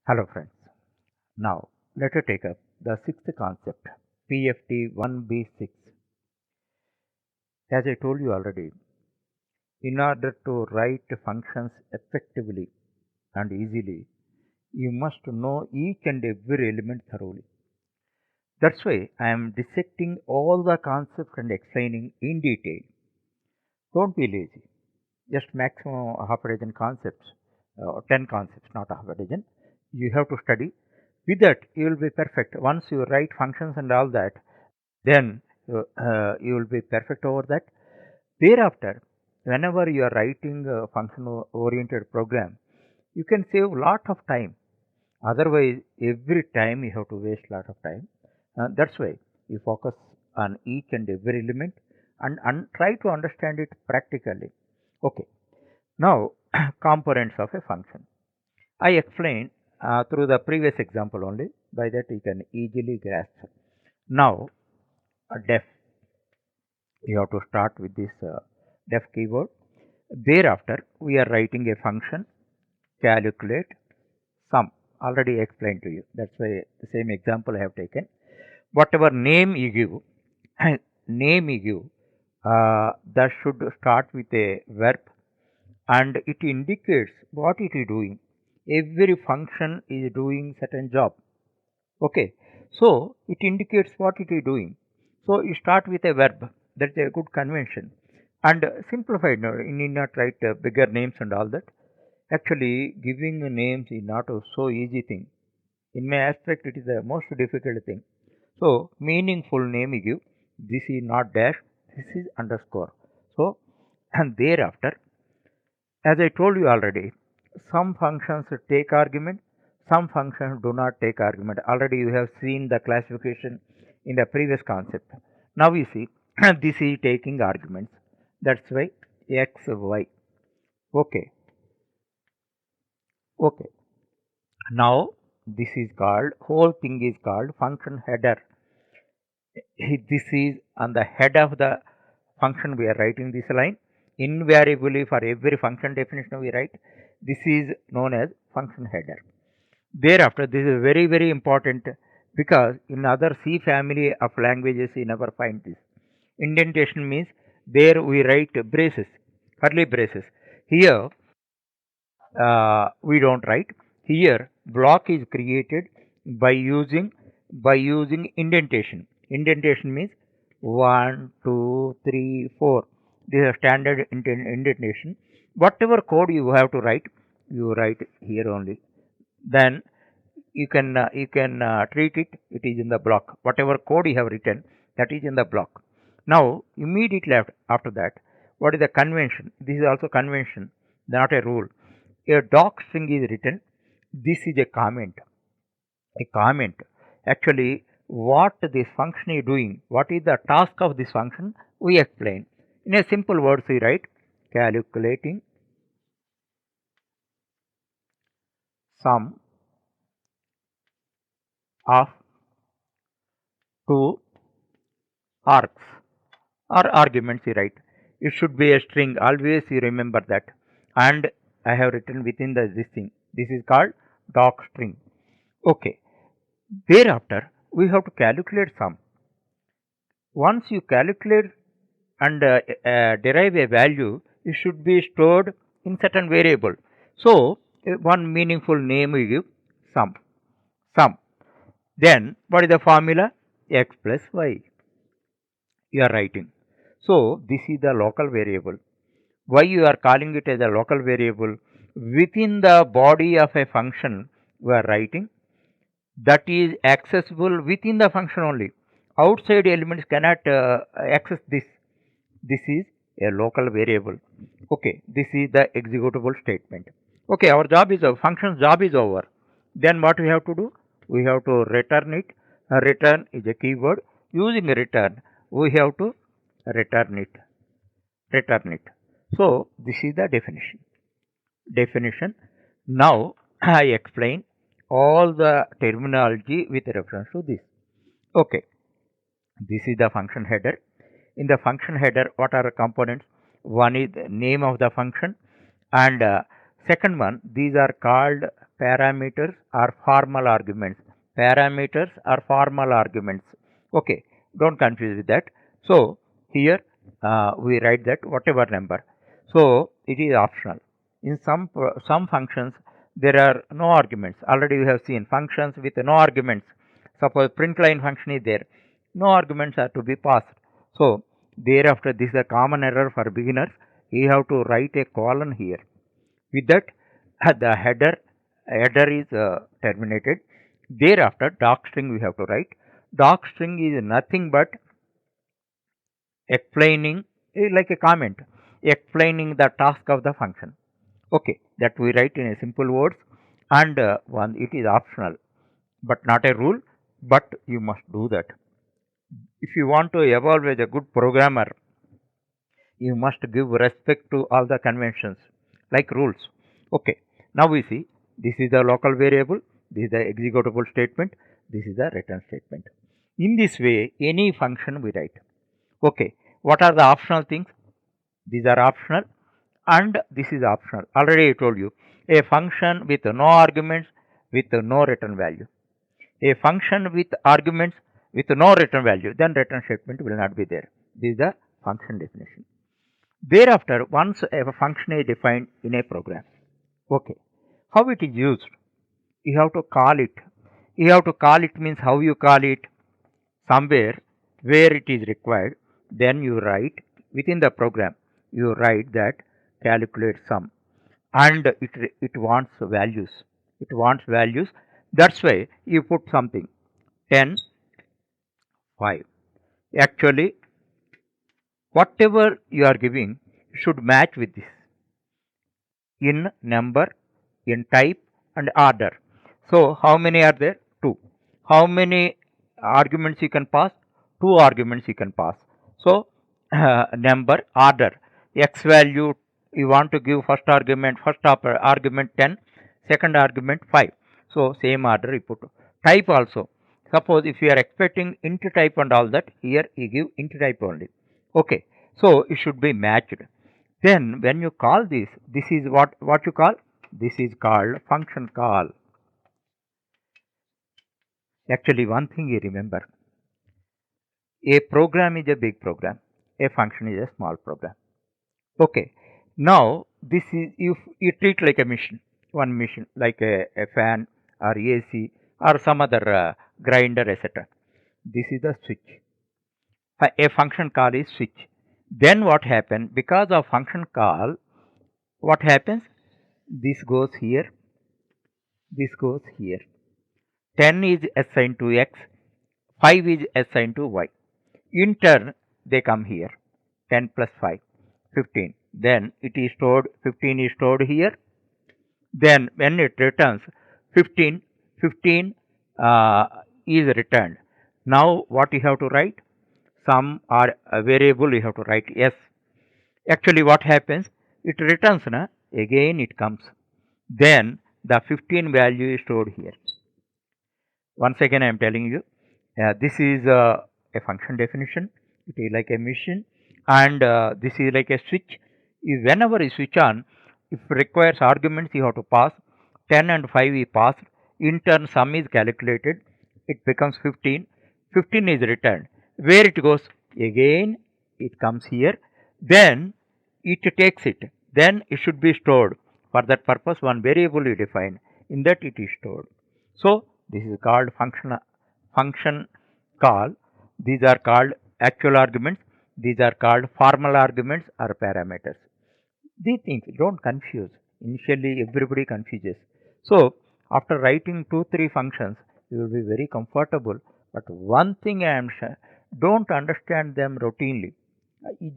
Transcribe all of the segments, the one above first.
Hello friends. Now let us take up the sixth concept PFT 1B6. As I told you already, in order to write functions effectively and easily, you must know each and every element thoroughly. That's why I am dissecting all the concepts and explaining in detail. Don't be lazy. Just maximum half a dozen concepts, 10 concepts, not half a dozen. You have to study. With that, you will be perfect. Once you write functions and all that, then you will be perfect over that. Thereafter, whenever you are writing a function oriented program, you can save a lot of time. Otherwise, every time you have to waste a lot of time. That's why you focus on each and every element and try to understand it practically. Okay, now components of a function. I explained through the previous example only. By that you can easily grasp. Now, a def. You have to start with this def keyword. Thereafter, we are writing a function calculate sum. Already explained to you. That's why the same example I have taken. Whatever name you give, name you give, that should start with a verb and it indicates what it is doing. Every function is doing certain job. Okay, so it indicates what it is doing. So you start with a verb. That's a good convention. And simplified, no, you need not write bigger names and all that. Actually, giving names is not a so easy thing. In my aspect, it is the most difficult thing. So, meaningful name you give. This is not dash. This is underscore. So, and thereafter, as I told you already, some functions take argument, some functions do not take argument. Already you have seen the classification in the previous concept. Now you see, this is taking arguments. That's why x, y. Okay, okay. Now this is called, whole thing is called function header. This is on the head of the function we are writing this line. Invariably for every function definition we write, this is known as function header. Thereafter, this is very important because in other C family of languages you never find this. Indentation means there we write braces, curly braces. Here we don't write. Here block is created by using indentation. Indentation means 1, 2, 3, 4. This is a standard indentation. Whatever code you have to write, you write here only. Then you can treat it. It is in the block. Whatever code you have written, that is in the block. Now immediately after that, what is the convention? This is also convention, not a rule. A doc string is written. This is a comment. A comment. Actually, what this function is doing, what is the task of this function, we explain. In a simple words, we write calculating sum of two args or arguments you write. It should be a string. Always you remember that. And I have written within this thing. This is called doc string. Okay. Thereafter, we have to calculate sum. Once you calculate and derive a value, it should be stored in certain variable. So, one meaningful name we give sum. Sum. Then, what is the formula? X plus y. You are writing. So, this is the local variable. Why you are calling it as a local variable? Within the body of a function, we are writing that is accessible within the function only. Outside elements cannot access this. This is a local variable. Okay, this is the executable statement. Okay, our job is function's job is over. Then what we have to do? We have to return it. Return is a keyword. Using return, we have to return it. Return it. So this is the definition. Definition. Now I explain all the terminology with reference to this. Okay, this is the function header. In the function header, what are the components? One is the name of the function, and second one, these are called parameters are formal arguments. Parameters are formal arguments. Okay, don't confuse with that. So here we write that whatever number. So it is optional. In some functions there are no arguments. Already we have seen functions with no arguments. Suppose print line function is there, no arguments are to be passed. So thereafter, this is a common error for beginners. You have to write a colon here. With that, the header is terminated. Thereafter, docstring we have to write. Docstring is nothing but explaining, like a comment, explaining the task of the function. Okay, that we write in a simple words, and one it is optional, but not a rule. But you must do that. If you want to evolve as a good programmer, you must give respect to all the conventions like rules. Okay, now we see this is the local variable, this is the executable statement, this is the return statement. In this way, any function we write. Okay, what are the optional things? These are optional, and this is optional. Already I told you, a function with no arguments with no return value. A function with arguments with no return value, then return statement will not be there. This is the function definition. Thereafter, once a function is defined in a program, okay, how it is used? You have to call it. You have to call it means how you call it? Somewhere where it is required, then you write within the program. You write that calculate sum, and it wants values. It wants values. That's why you put something 10, 5. Actually, whatever you are giving should match with this in number, in type, and order. So, how many are there? 2. How many arguments you can pass? 2 arguments you can pass. So, number, order, x value you want to give first argument 10, second argument 5. So, same order you put. Type also. Suppose if you are expecting int type and all that, here you give int type only. Okay. So, it should be matched. Then when you call this is what you call? This is called function call. Actually, one thing you remember, a program is a big program, a function is a small program. Okay, now this is, if you treat like a machine, one machine like a fan or AC or some other grinder, etc. This is the switch. A function call is switch. Then what happens? Because of function call, what happens? This goes here, this goes here. 10 is assigned to x, 5 is assigned to y. In turn, they come here. 10 plus 5, 15. Then it is stored, 15 is stored here. Then when it returns, 15 is returned. Now what you have to write? Some are a variable you have to write s. Actually what happens? It returns, again it comes. Then the 15 value is stored here. Once again I am telling you, this is a function definition. It is like a machine, and this is like a switch. Whenever you switch on, if requires arguments you have to pass. 10 and 5 is passed. In turn sum is calculated. It becomes 15. 15 is returned. Where it goes? Again it comes here. Then it takes it. Then it should be stored. For that purpose, one variable you define. In that it is stored. So this is called function call. These are called actual arguments. These are called formal arguments or parameters. These things don't confuse. Initially everybody confuses. So after writing 2-3 functions, you will be very comfortable. But one thing I am sure, don't understand them routinely.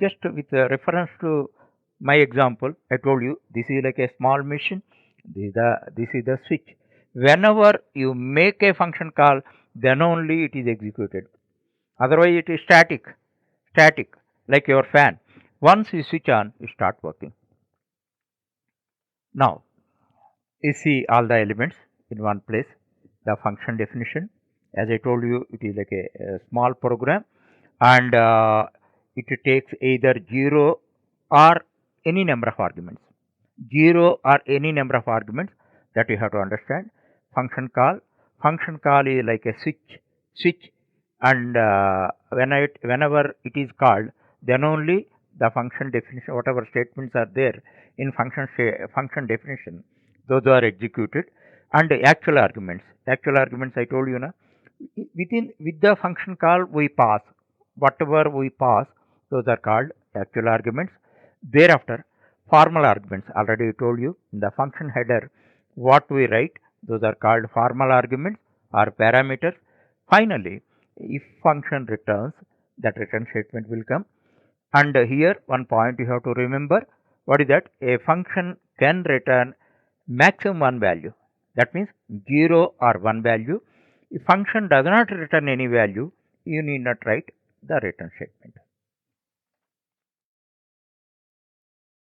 Just with reference to my example, I told you this is like a small machine. This is the switch. Whenever you make a function call, then only it is executed. Otherwise it is static, like your fan. Once you switch on, it start working. Now you see all the elements in one place. The function definition, as I told you, it is like a small program, and it takes either 0 or any number of arguments. 0 or any number of arguments. That you have to understand. Function call. Function call is like a switch, and whenever it is called, then only the function definition, whatever statements are there in function definition, those are executed. And actual arguments. Actual arguments, I told you na. With the function call we pass whatever we pass, those are called actual arguments. Thereafter, formal arguments. Already I told you in the function header what we write, those are called formal arguments or parameters. Finally, if function returns, that return statement will come. And here one point you have to remember, what is that? A function can return maximum one value. That means 0 or 1 value. If function does not return any value, you need not write the return statement.